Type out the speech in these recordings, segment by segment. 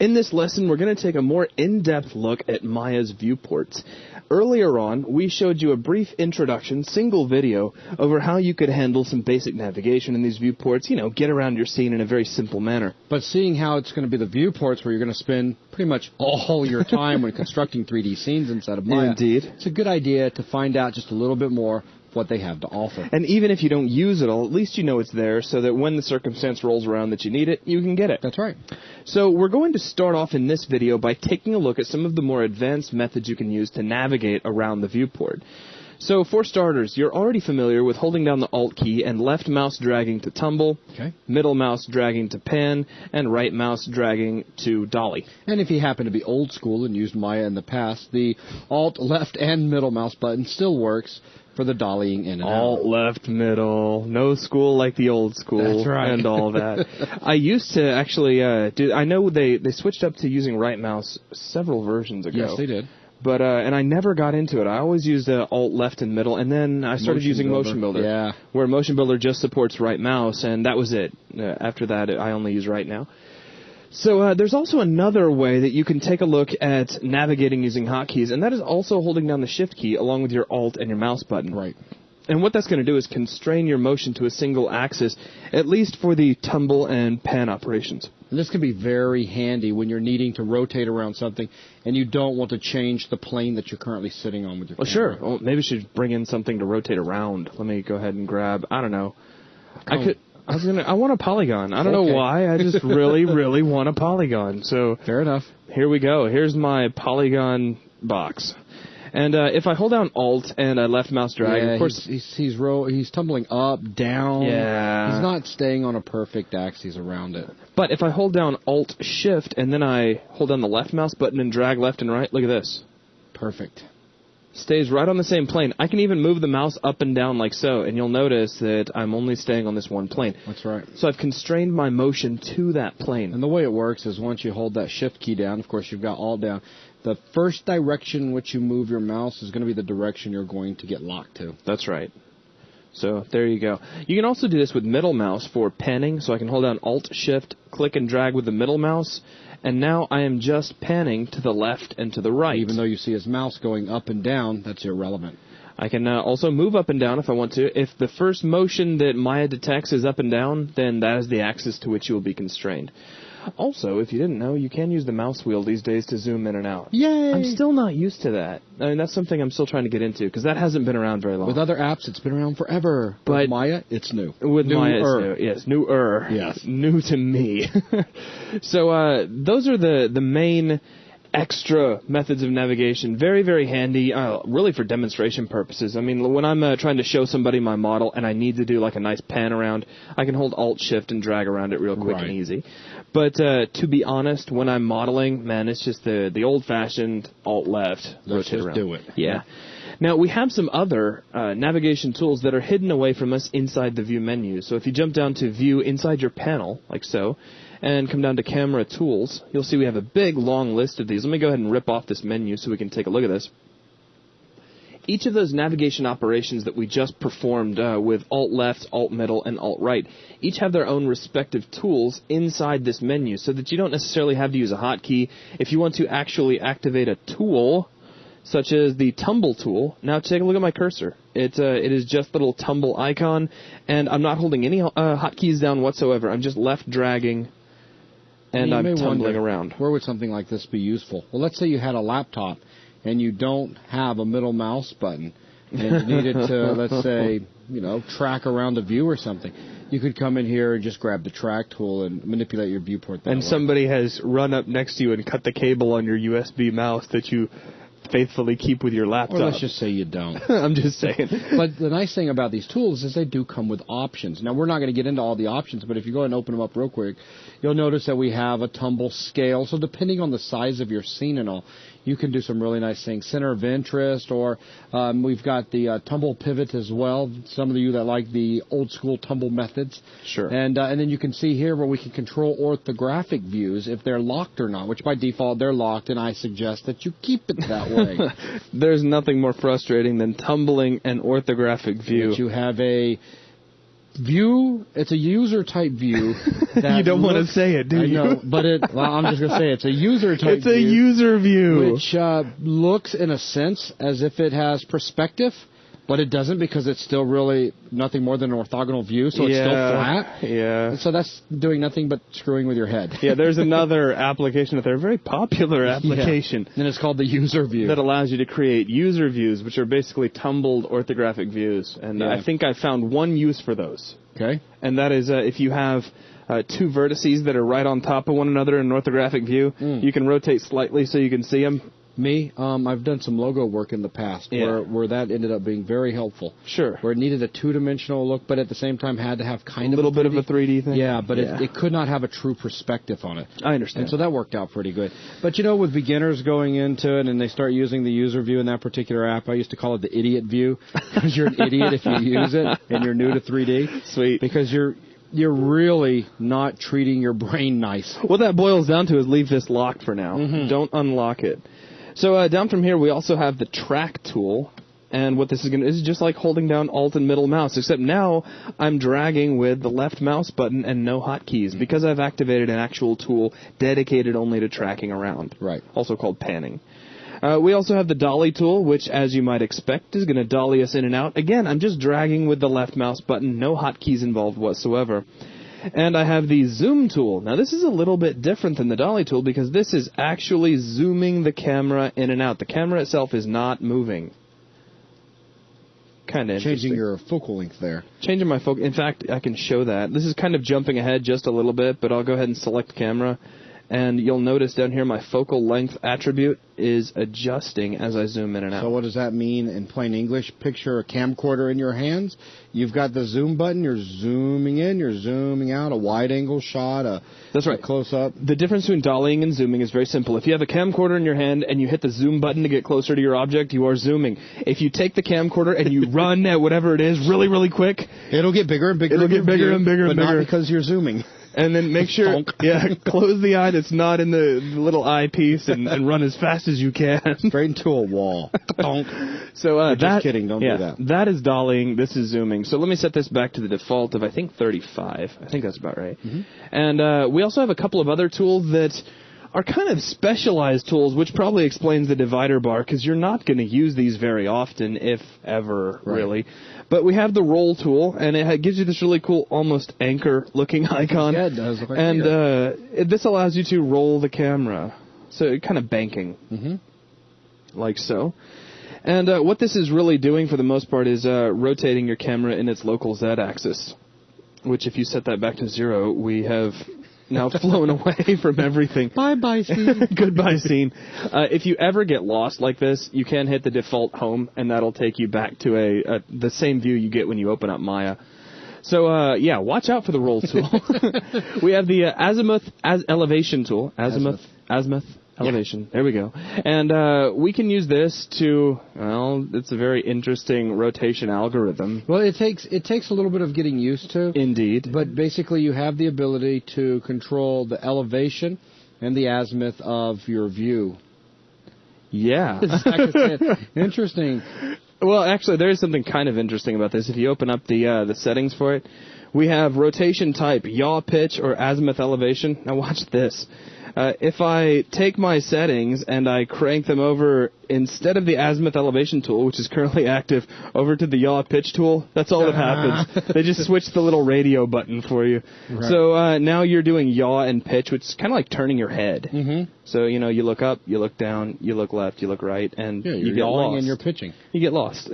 In this lesson, we're going to take a more in-depth look at Maya's viewports. Earlier on, we showed you a brief introduction, single video, over how you could handle some basic navigation in these viewports, get around your scene in a very simple manner. But seeing how it's going to be the viewports where you're going to spend pretty much all your time when constructing 3D scenes inside of Maya, Indeed. It's a good idea to find out just a little bit more what they have to offer. And even if you don't use it all, at least you know it's there so that when the circumstance rolls around that you need it, you can get it. That's right. So we're going to start off in this video by taking a look at some of the more advanced methods you can use to navigate around the viewport. So for starters, you're already familiar with holding down the Alt key and left mouse dragging to tumble, middle mouse dragging to pan, and right mouse dragging to dolly. And if you happen to be old school and used Maya in the past, the Alt, left, and middle mouse button still works for the dollying in and out. Alt, left, middle, no school like the old school. That's right. And all that. I used to actually I know they switched up to using right mouse several versions ago. Yes, they did. But and I never got into it. I always used Alt, left, and middle, and then I started using Motion Builder, where Motion Builder just supports right mouse, and that was it. After that, I only use right now. So there's also another way that you can take a look at navigating using hotkeys, and that is also holding down the Shift key along with your Alt and your mouse button. Right. And what that's going to do is constrain your motion to a single axis, at least for the tumble and pan operations. And this can be very handy when you're needing to rotate around something and you don't want to change the plane that you're currently sitting on with your camera. Sure. Well, maybe we should bring in something to rotate around. Let me go ahead and grab, I don't know. I want a polygon. I don't know why. I just really, really want a polygon. So fair enough. Here we go. Here's my polygon box. And if I hold down Alt and I left mouse drag, of course he's tumbling up, down. Yeah. He's not staying on a perfect axis around it. But if I hold down Alt Shift and then I hold down the left mouse button and drag left and right, look at this. Perfect. Stays right on the same plane. I can even move the mouse up and down like so, and you'll notice that I'm only staying on this one plane. That's right. So I've constrained my motion to that plane. And the way it works is once you hold that Shift key down, of course you've got Alt down, the first direction which you move your mouse is going to be the direction you're going to get locked to. That's right. So there you go. You can also do this with middle mouse for panning, so I can hold down Alt, Shift, click and drag with the middle mouse, and now I am just panning to the left and to the right. Even though you see his mouse going up and down, that's irrelevant. I can also move up and down if I want to. If the first motion that Maya detects is up and down, then that is the axis to which you will be constrained. Also, if you didn't know, you can use the mouse wheel these days to zoom in and out. Yay! I'm still not used to that. I mean, that's something I'm still trying to get into, because that hasn't been around very long. With other apps, it's been around forever. But with Maya, it's new. With Maya, it's new. Yes, newer. Yes. New to me. So those are the main extra methods of navigation. Very, very handy, really for demonstration purposes. I mean, when I'm trying to show somebody my model and I need to do like a nice pan around, I can hold Alt-Shift and drag around it real quick and easy. But to be honest, when I'm modeling, man, it's just the old-fashioned Alt-Left. Let's just do it. Yeah. Now, we have some other navigation tools that are hidden away from us inside the View menu. So if you jump down to View inside your panel, like so, and come down to Camera Tools, you'll see we have a big, long list of these. Let me go ahead and rip off this menu so we can take a look at this. Each of those navigation operations that we just performed with Alt-Left, Alt-Middle, and Alt-Right, each have their own respective tools inside this menu so that you don't necessarily have to use a hotkey. If you want to actually activate a tool, such as the tumble tool. Now take a look at my cursor. It is just the little tumble icon, and I'm not holding any hotkeys down whatsoever. I'm just left dragging, and I'm tumbling around. Where would something like this be useful? Well, let's say you had a laptop, and you don't have a middle mouse button, and you needed to, let's say, track around a view or something. You could come in here and just grab the track tool and manipulate your viewport that way. And somebody has run up next to you and cut the cable on your USB mouse that you faithfully keep with your laptop. Or let's just say you don't. I'm just saying. But the nice thing about these tools is they do come with options. Now, we're not going to get into all the options, but if you go and open them up real quick, you'll notice that we have a tumble scale. So depending on the size of your scene and all, you can do some really nice things. Center of interest, or we've got the tumble pivot as well. Some of you that like the old school tumble methods. Sure. And then you can see here where we can control orthographic views if they're locked or not, which by default they're locked, and I suggest that you keep it that way. There's nothing more frustrating than tumbling an orthographic view. But you have a view. It's a user type view. That You don't want to say it, do you? I know, but I'm just gonna say it's a user type. It's a user view, which looks in a sense as if it has perspective. But it doesn't, because it's still really nothing more than an orthogonal view, so it's still flat. Yeah. So that's doing nothing but screwing with your head. Yeah, there's another application out there, a very popular application. Yeah. And it's called the user view. That allows you to create user views, which are basically tumbled orthographic views. And I think I found one use for those. Okay. And that is if you have two vertices that are right on top of one another in an orthographic view, you can rotate slightly so you can see them. I've done some logo work in the past where that ended up being very helpful. Sure. Where it needed a two-dimensional look, but at the same time had to have kind of a little bit of a 3D thing. Yeah, but it could not have a true perspective on it. I understand. And so that worked out pretty good. But with beginners going into it and they start using the user view in that particular app, I used to call it the idiot view, because you're an idiot if you use it and you're new to 3D. Sweet. Because you're really not treating your brain nice. What that boils down to is leave this locked for now. Don't unlock it. So down from here, we also have the track tool, and what this is just like holding down Alt and middle mouse, except now I'm dragging with the left mouse button and no hotkeys, because I've activated an actual tool dedicated only to tracking around. Right. Also called panning. We also have the dolly tool, which, as you might expect, is going to dolly us in and out. Again, I'm just dragging with the left mouse button, no hotkeys involved whatsoever. And I have the zoom tool. Now, this is a little bit different than the dolly tool, because this is actually zooming the camera in and out. The camera itself is not moving. Kind of interesting. Changing your focal length there. Changing my focal. In fact, I can show that. This is kind of jumping ahead just a little bit, but I'll go ahead and select camera. And you'll notice down here my focal length attribute is adjusting as I zoom in and out. So what does that mean in plain English? Picture a camcorder in your hands. You've got the zoom button. You're zooming in. You're zooming out. A wide-angle shot. That's right. A close-up. The difference between dollying and zooming is very simple. If you have a camcorder in your hand and you hit the zoom button to get closer to your object, you are zooming. If you take the camcorder and you run at whatever it is really, really quick, it'll get bigger and bigger. It'll get bigger and bigger but and bigger. Not because you're zooming. And then make sure, close the eye that's not in the little eyepiece and run as fast as you can. Straight into a wall. So just kidding, don't do that. That is dollying, this is zooming. So let me set this back to the default of, I think, 35. I think that's about right. And we also have a couple of other tools that are kind of specialized tools, which probably explains the divider bar, because you're not going to use these very often, if ever, really. But we have the roll tool, and it gives you this really cool, almost anchor-looking icon. Yeah, it does look like and this allows you to roll the camera, so kind of banking, like so. And what this is really doing, for the most part, is rotating your camera in its local Z-axis, which, if you set that back to 0, we have now flown away from everything. Bye-bye, scene. Goodbye, scene. If you ever get lost like this, you can hit the default home, and that'll take you back to the same view you get when you open up Maya. So, watch out for the roll tool. We have the azimuth elevation tool. Azimuth elevation. There we go. And we can use this to, it's a very interesting rotation algorithm. Well, it takes a little bit of getting used to. Indeed. But basically you have the ability to control the elevation and the azimuth of your view. Yeah. Interesting. Well, actually, there is something kind of interesting about this. If you open up the settings for it, we have rotation type, yaw pitch, or azimuth elevation. Now watch this. If I take my settings and I crank them over, instead of the azimuth elevation tool, which is currently active, over to the yaw pitch tool, that's all that happens. They just switch the little radio button for you. Right. So now you're doing yaw and pitch, which is kind of like turning your head. So, you look up, you look down, you look left, you look right, and you get lost. And you're pitching. You get lost.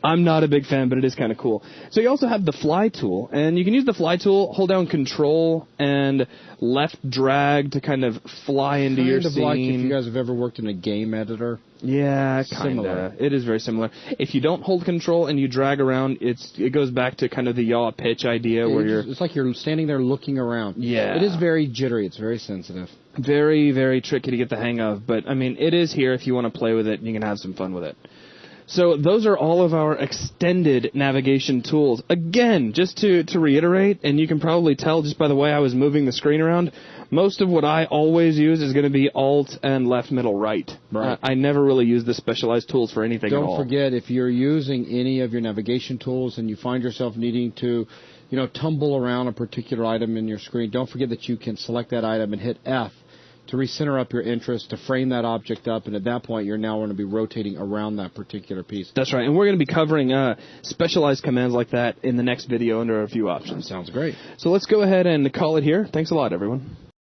I'm not a big fan, but it is kind of cool. So you also have the fly tool, and you can use the fly tool, hold down Control and left drag to kind of fly into your scene. Like if you guys have ever worked in a game editor. Yeah, kind of. It is very similar. If you don't hold Control and you drag around, it goes back to kind of the yaw pitch idea where it's like you're standing there looking around. Yeah. It is very jittery. It's very sensitive. Very, very tricky to get the hang of. But, it is here if you want to play with it and you can have some fun with it. So those are all of our extended navigation tools. Again, just to reiterate, and you can probably tell just by the way I was moving the screen around, most of what I always use is going to be Alt and left, middle, right. Right. I never really use the specialized tools for anything at all. Don't forget, if you're using any of your navigation tools and you find yourself needing to, tumble around a particular item in your screen, don't forget that you can select that item and hit F to recenter up your interest, to frame that object up, and at that point you're now going to be rotating around that particular piece. That's right, and we're going to be covering specialized commands like that in the next video under a few options. Sounds great. So let's go ahead and call it here. Thanks a lot, everyone.